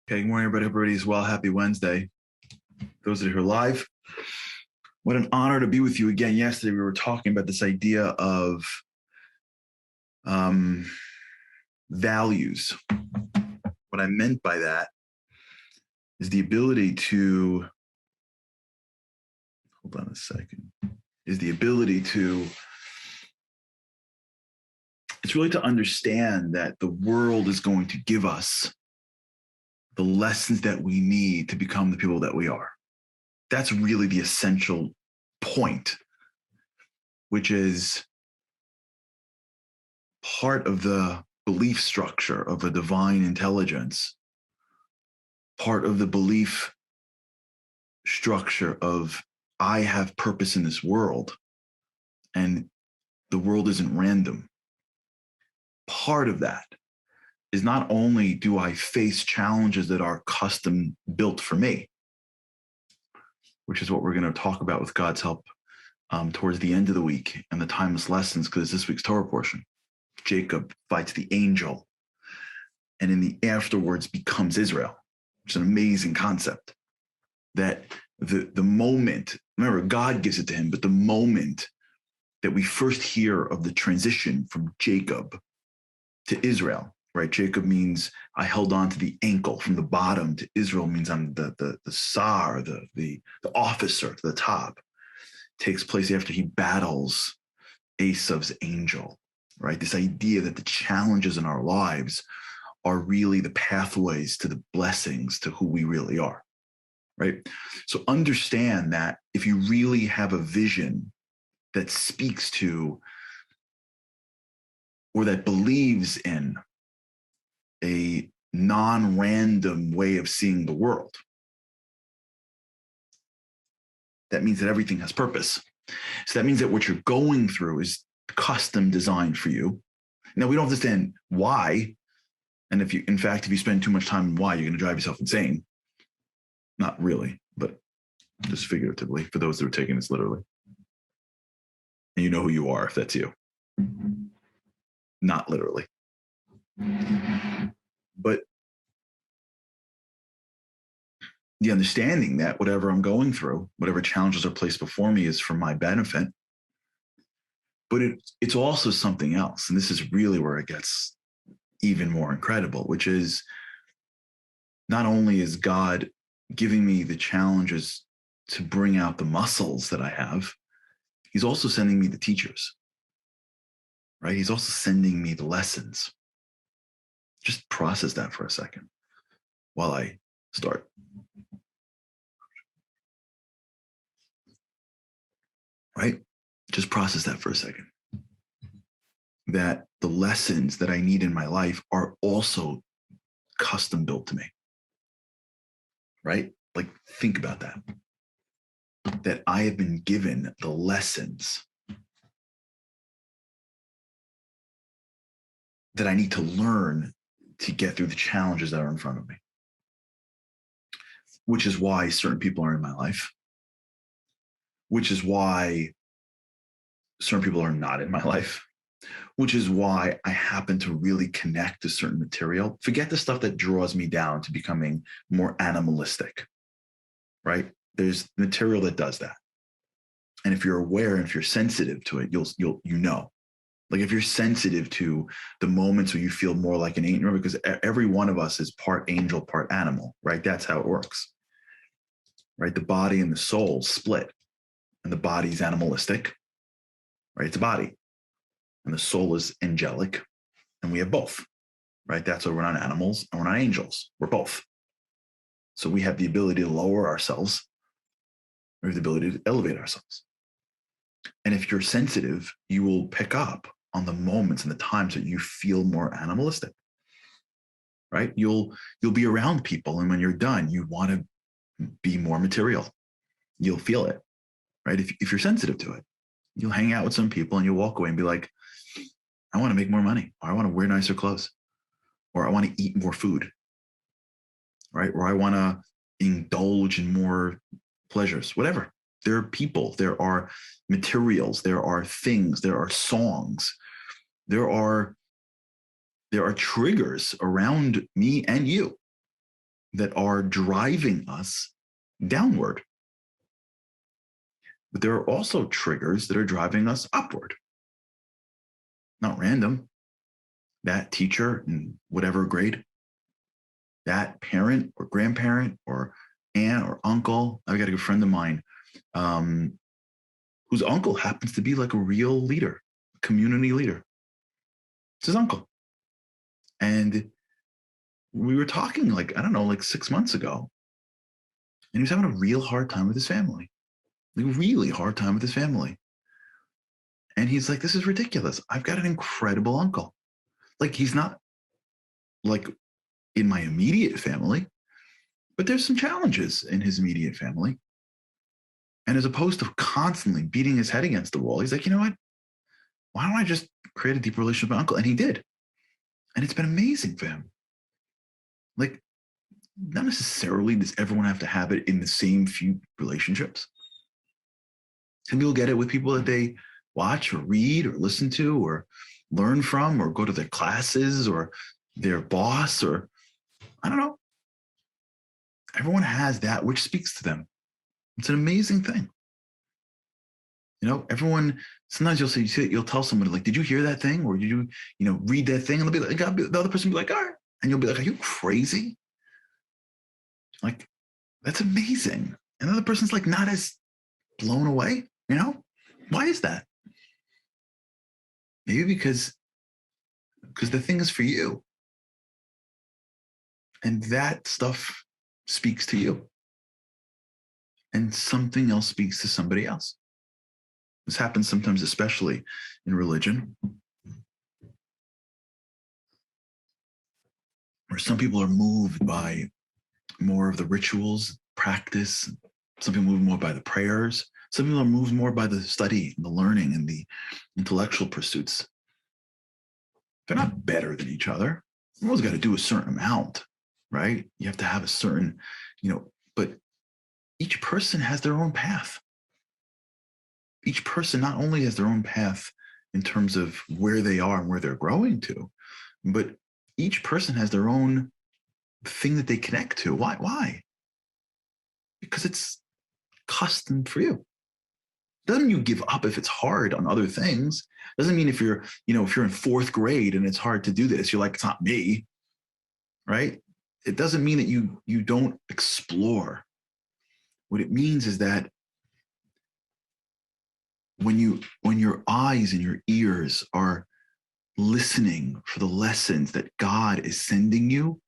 Okay, good morning, everybody. Everybody's well. Happy Wednesday. Those that are here live, what an honor to be with you again. Yesterday, we were talking about this idea of values. What I meant by that is the ability to, hold on a second, is the ability to, it's really to understand that the world is going to give us the lessons that we need to become the people that we are. That's really the essential point, which is part of the belief structure of a divine intelligence, part of the belief structure of I have purpose in this world and the world isn't random. Part of that is not only do I face challenges that are custom built for me, which is what we're going to talk about with God's help towards the end of the week and the timeless lessons, because this week's Torah portion. Jacob fights the angel and in the afterwards becomes Israel, which is an amazing concept. That the moment, remember, God gives it to him, but the moment that we first hear of the transition from Jacob to Israel, right? Jacob means I held on to the ankle from the bottom, to Israel means I'm the Tsar, the officer to the top. Takes place after he battles Esav's angel, right? This idea that the challenges in our lives are really the pathways to the blessings to who we really are, right? So understand that if you really have a vision that speaks to or that believes in a non-random way of seeing the world, that means that everything has purpose. So that means that what you're going through is custom designed for you. Now, we don't understand why. And if you spend too much time on why, you're going to drive yourself insane. Not really, but just figuratively for those that are taking this literally. And you know who you are if that's you. Not literally. But the understanding that whatever I'm going through, whatever challenges are placed before me is for my benefit. But it's also something else. And this is really where it gets even more incredible, which is not only is God giving me the challenges to bring out the muscles that I have, he's also sending me the teachers, right? He's also sending me the lessons. Just process that for a second while I start. Right? Just process that for a second. That the lessons that I need in my life are also custom built to me. Right? Like, think about that. That I have been given the lessons that I need to learn to get through the challenges that are in front of me. Which is why certain people are in my life. Which is why certain people are not in my life. Which is why I happen to really connect to certain material. Forget the stuff that draws me down to becoming more animalistic, right? There's material that does that. And if you're aware and if you're sensitive to it, you know. Like if you're sensitive to the moments where you feel more like an angel, because every one of us is part angel, part animal, right? That's how it works, right? The body and the soul split, and the body is animalistic, right? It's a body. And the soul is angelic, and we have both, right? That's why we're not animals and we're not angels. We're both. So we have the ability to lower ourselves. We have the ability to elevate ourselves. And if you're sensitive, you will pick up on the moments and the times that you feel more animalistic, right? You'll be around people, and when you're done, you want to be more material. You'll feel it, right? If you're sensitive to it, you'll hang out with some people and you'll walk away and be like, I want to make more money, or I want to wear nicer clothes, or I want to eat more food, right? Or I want to indulge in more pleasures, whatever. There are people, there are materials, there are things, there are songs, there are triggers around me and you that are driving us downward. But there are also triggers that are driving us upward. Not random. That teacher in whatever grade, that parent or grandparent or aunt or uncle. I've got a good friend of mine whose uncle happens to be like a real leader, community leader. It's his uncle. And we were talking like, I don't know, like 6 months ago. And he was having a real hard time with his family, like a really hard time with his family. And he's like, this is ridiculous. I've got an incredible uncle. Like, he's not like in my immediate family, but there's some challenges in his immediate family. And as opposed to constantly beating his head against the wall, he's like, you know what? Why don't I just create a deeper relationship with my uncle? And he did. And it's been amazing for him. Like, not necessarily does everyone have to have it in the same few relationships. Some people get it with people that they watch or read or listen to or learn from or go to their classes or their boss or I don't know. Everyone has that which speaks to them. It's an amazing thing. You know, everyone, sometimes you'll tell somebody like, did you hear that thing? Or did you, read that thing? And they'll be like, the other person will be like, all right. And you'll be like, are you crazy? Like, that's amazing. And the other person's like not as blown away, Why is that? Maybe because the thing is for you. And that stuff speaks to you. And something else speaks to somebody else. This happens sometimes, especially in religion, where some people are moved by more of the rituals, practice. Some people are moved more by the prayers. Some people are moved more by the study, and the learning, and the intellectual pursuits. They're not better than each other. Everyone's got to do a certain amount, right? You have to have a certain, but each person has their own path. Each person not only has their own path in terms of where they are and where they're growing to, but each person has their own thing that they connect to. Why? Because it's custom for you. Doesn't mean you give up if it's hard on other things. Doesn't mean if you're in 4th grade and it's hard to do this, you're like, it's not me, right? It doesn't mean that you don't explore. What it means is that when your eyes and your ears are listening for the lessons that God is sending you,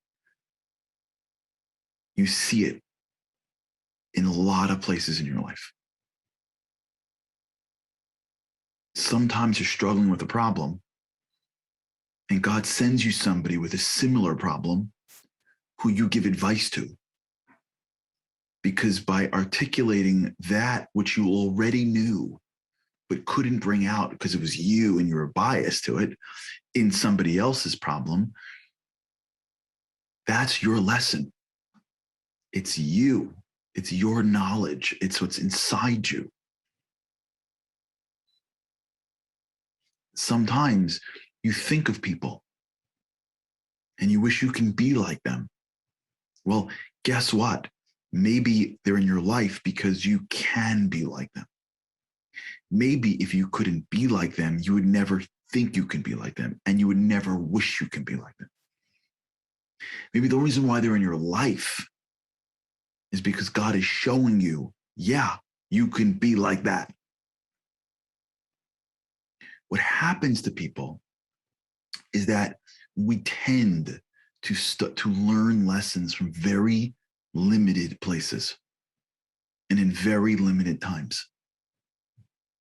you see it in a lot of places in your life. Sometimes you're struggling with a problem, and God sends you somebody with a similar problem who you give advice to. Because by articulating that which you already knew, but couldn't bring out because it was you and you were biased to it in somebody else's problem, that's your lesson. It's you. It's your knowledge. It's what's inside you. Sometimes you think of people and you wish you can be like them. Well, guess what? Maybe they're in your life because you can be like them. Maybe if you couldn't be like them, you would never think you can be like them, and you would never wish you can be like them. Maybe the reason why they're in your life is because God is showing you, yeah, you can be like that. What happens to people is that we tend to learn lessons from very limited places and in very limited times.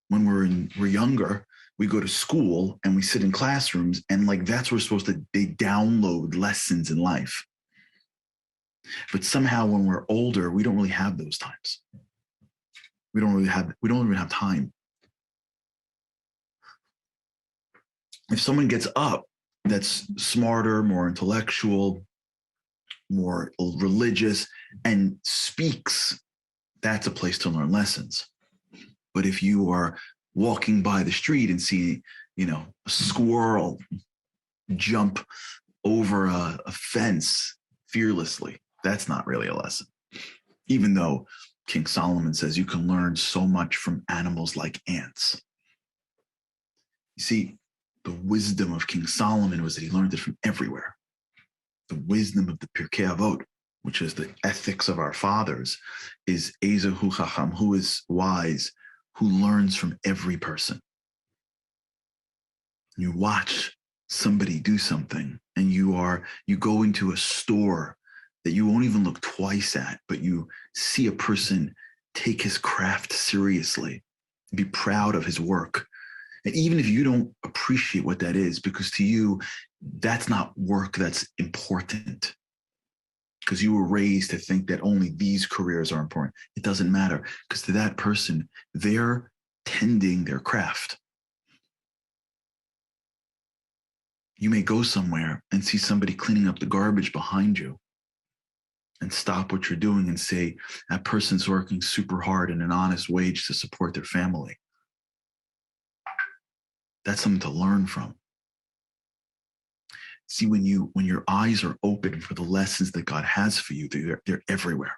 When we're younger, we go to school and we sit in classrooms, and like that's where we're supposed to they download lessons in life. But somehow when we're older, we don't really have those times. We don't even have time. If someone gets up that's smarter, more intellectual, more religious, and speaks, that's a place to learn lessons. But if you are walking by the street and see, a squirrel jump over a fence fearlessly, That's not really a lesson. Even though King Solomon says you can learn so much from animals like ants. You see, the wisdom of King Solomon was that he learned it from everywhere. The wisdom of the Pirkei Avot, which is the ethics of our fathers, is Ezehu Chacham, who is wise, who learns from every person. You watch somebody do something and you go into a store that you won't even look twice at, but you see a person take his craft seriously, be proud of his work. And even if you don't appreciate what that is, because to you, that's not work that's important, because you were raised to think that only these careers are important. It doesn't matter, because to that person, they're tending their craft. You may go somewhere and see somebody cleaning up the garbage behind you and stop what you're doing and say, that person's working super hard in an honest wage to support their family. That's something to learn from. See, when your eyes are open for the lessons that God has for you, they're everywhere.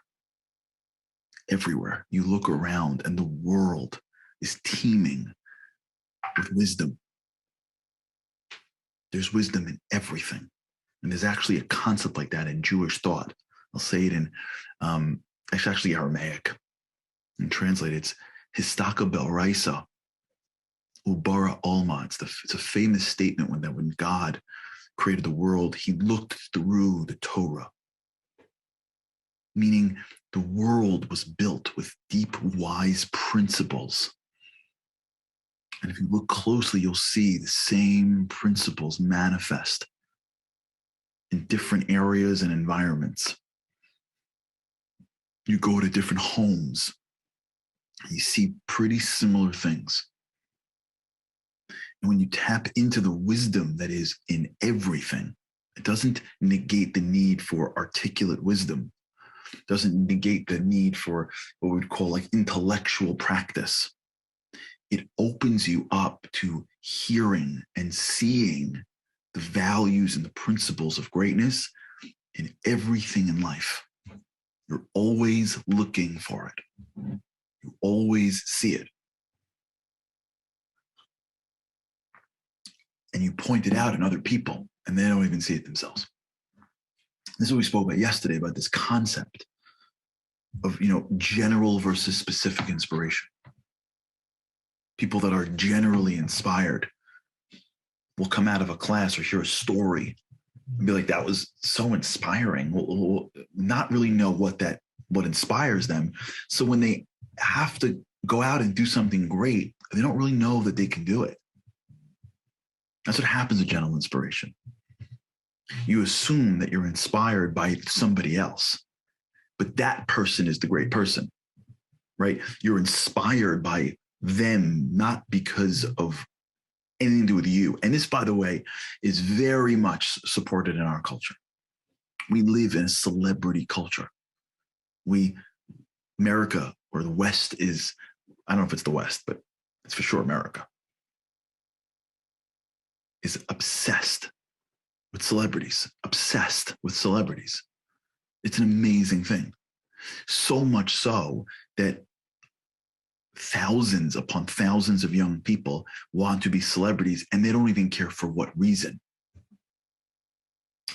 Everywhere. You look around and the world is teeming with wisdom. There's wisdom in everything. And there's actually a concept like that in Jewish thought. I'll say it in, it's actually Aramaic. And translate it's Histaka Belraisa Ubara Alma. It's a famous statement when God created the world, he looked through the Torah. Meaning the world was built with deep, wise principles. And if you look closely, you'll see the same principles manifest in different areas and environments. You go to different homes, and you see pretty similar things. And when you tap into the wisdom that is in everything, it doesn't negate the need for articulate wisdom. It doesn't negate the need for what we would call like intellectual practice. It opens you up to hearing and seeing the values and the principles of greatness in everything in life. You're always looking for it. You always see it. And you point it out in other people, and they don't even see it themselves. This is what we spoke about yesterday, about this concept of, general versus specific inspiration. People that are generally inspired will come out of a class or hear a story and be like, that was so inspiring. Will not really know what inspires them. So when they have to go out and do something great, they don't really know that they can do it. That's what happens with general inspiration. You assume that you're inspired by somebody else, but that person is the great person, right? You're inspired by them, not because of anything to do with you. And this, by the way, is very much supported in our culture. We live in a celebrity culture. America, or the West is, I don't know if it's the West, but it's for sure America, is obsessed with celebrities, obsessed with celebrities. It's an amazing thing. So much so that thousands upon thousands of young people want to be celebrities, and they don't even care for what reason.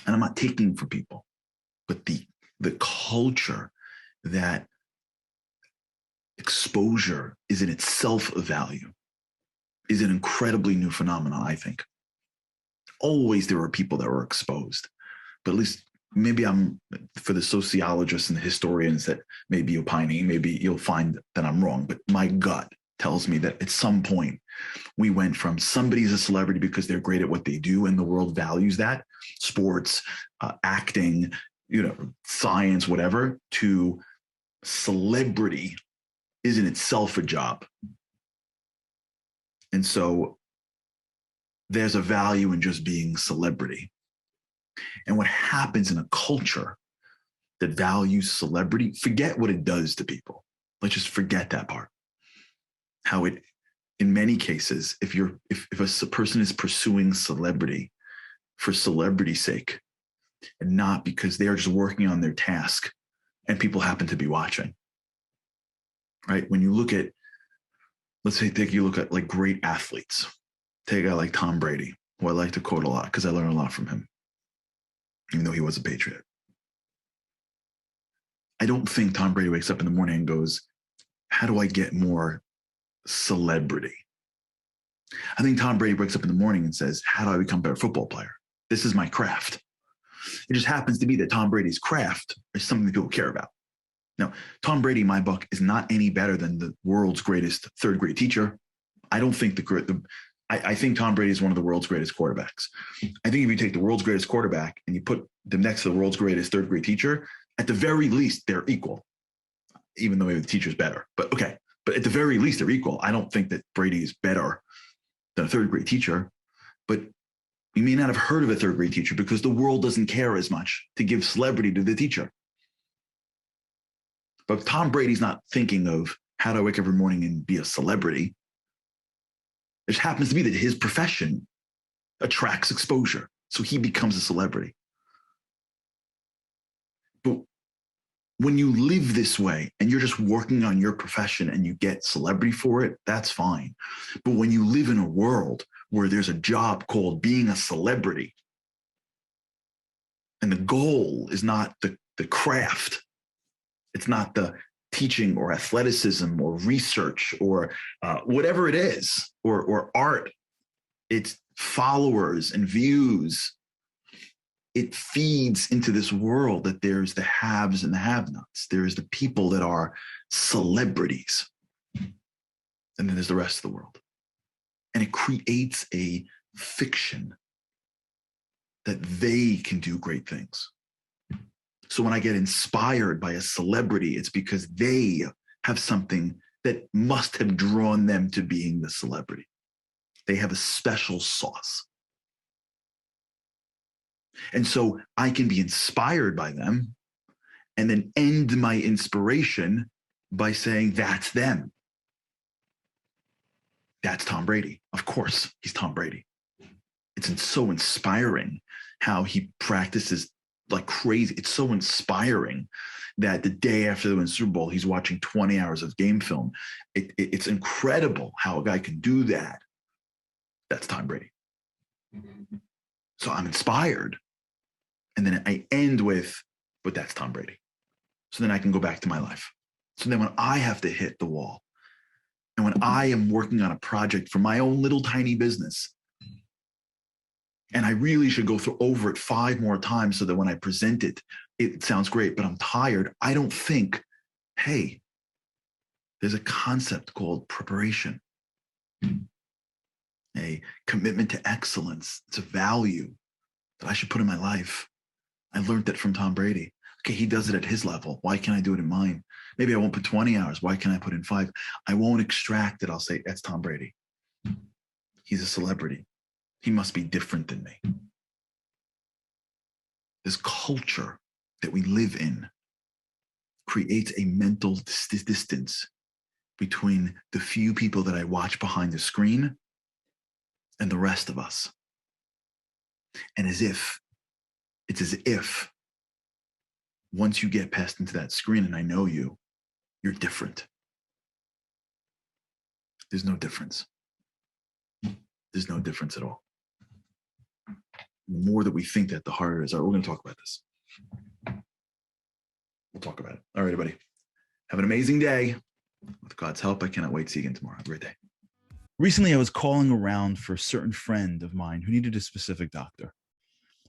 And I'm not taking from people, but the culture that exposure is in itself a value is an incredibly new phenomenon, I think. Always there were people that were exposed, but at least maybe I'm, for the sociologists and the historians that may be opining, maybe you'll find that I'm wrong, but my gut tells me that at some point we went from somebody's a celebrity because they're great at what they do and the world values that, sports, acting, science, whatever, to celebrity is in itself a job. And so there's a value in just being celebrity. And what happens in a culture that values celebrity, forget what it does to people. Let's just forget that part. How it, in many cases, if a person is pursuing celebrity for celebrity's sake, and not because they are just working on their task and people happen to be watching, right? When you look at, let's say, take a look at like great athletes. Take a guy like Tom Brady, who I like to quote a lot because I learned a lot from him, even though he was a Patriot. I don't think Tom Brady wakes up in the morning and goes, how do I get more celebrity? I think Tom Brady wakes up in the morning and says, how do I become a better football player? This is my craft. It just happens to be that Tom Brady's craft is something that people care about. Now, Tom Brady, in my book, is not any better than the world's greatest third grade teacher. I don't think I think Tom Brady is one of the world's greatest quarterbacks. I think if you take the world's greatest quarterback and you put them next to the world's greatest third grade teacher, at the very least, they're equal, even though maybe the teacher's better. But okay, but at the very least, they're equal. I don't think that Brady is better than a third grade teacher, but you may not have heard of a third grade teacher because the world doesn't care as much to give celebrity to the teacher. But Tom Brady's not thinking of how do I wake up every morning and be a celebrity. It just happens to be that his profession attracts exposure, so he becomes a celebrity. But when you live this way and you're just working on your profession and you get celebrity for it, that's fine. But when you live in a world where there's a job called being a celebrity, and the goal is not the craft, it's not the teaching or athleticism or research or whatever it is, or art, it's followers and views. It feeds into this world that there's the haves and the have-nots. There's the people that are celebrities. And then there's the rest of the world. And it creates a fiction that they can do great things. So when I get inspired by a celebrity, it's because they have something that must have drawn them to being the celebrity. They have a special sauce. And so I can be inspired by them and then end my inspiration by saying, that's them. That's Tom Brady. Of course, he's Tom Brady. It's so inspiring how he practices like crazy. It's so inspiring that the day after the Super Bowl, he's watching 20 hours of game film. It's incredible how a guy can do that. That's Tom Brady. So I'm inspired. And then I end with, but that's Tom Brady. So then I can go back to my life. So then when I have to hit the wall, and when I am working on a project for my own little tiny business, and I really should go over it 5 more times so that when I present it, it sounds great, but I'm tired, I don't think, hey, there's a concept called preparation, a commitment to excellence. It's a value that I should put in my life. I learned that from Tom Brady. Okay, he does it at his level. Why can't I do it in mine? Maybe I won't put 20 hours. Why can't I put in 5? I won't extract it. I'll say, that's Tom Brady. He's a celebrity. He must be different than me. This culture that we live in creates a mental distance between the few people that I watch behind the screen and the rest of us. And it's as if once you get past into that screen and I know you, you're different. There's no difference. There's no difference at all. The more that we think that, the harder it is. All right, we're going to talk about this. We'll talk about it. All right, everybody. Have an amazing day. With God's help, I cannot wait to see you again tomorrow. Have a great day. Recently, I was calling around for a certain friend of mine who needed a specific doctor.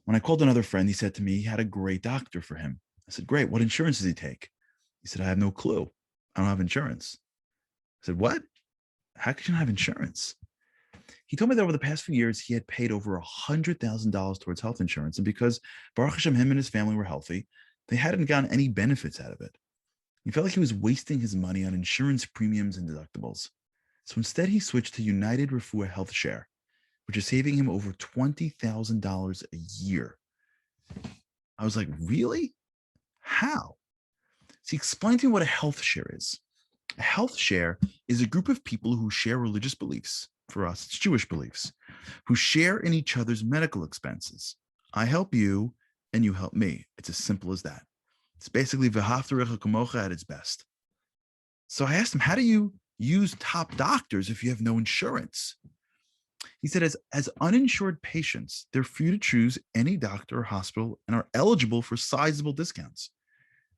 When I called another friend, he said to me he had a great doctor for him. I said, great. What insurance does he take? He said, I have no clue. I don't have insurance. I said, what? How could you not have insurance? He told me that over the past few years, he had paid over $100,000 towards health insurance. And because Baruch Hashem, him and his family were healthy, they hadn't gotten any benefits out of it. He felt like he was wasting his money on insurance premiums and deductibles. So instead, he switched to United Refuah Health Share, which is saving him over $20,000 a year. I was like, really? How? So he explained to me what a health share is. A health share is a group of people who share religious beliefs. For us, it's Jewish beliefs, who share in each other's medical expenses. I help you, and you help me. It's as simple as that. It's basically v'haftarecha kamocha at its best. So I asked him, how do you use top doctors if you have no insurance? He said, as uninsured patients, they're free to choose any doctor or hospital and are eligible for sizable discounts.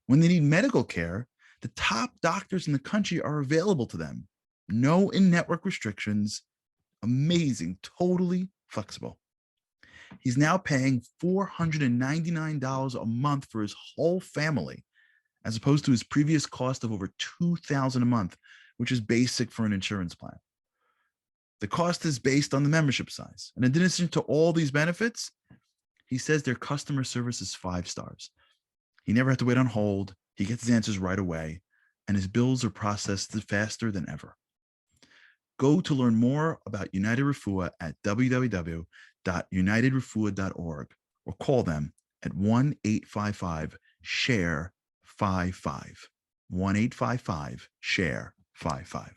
When they need medical care, the top doctors in the country are available to them. No in-network restrictions. Amazing, totally flexible. He's now paying $499 a month for his whole family, as opposed to his previous cost of over $2,000 a month, which is basic for an insurance plan. The cost is based on the membership size. And in addition to all these benefits, he says their customer service is 5 stars. He never had to wait on hold. He gets his answers right away, and his bills are processed faster than ever. Go to learn more about United Refuah at www.unitedrefuah.org or call them at 1-855-SHARE-55. 1-855-SHARE-55.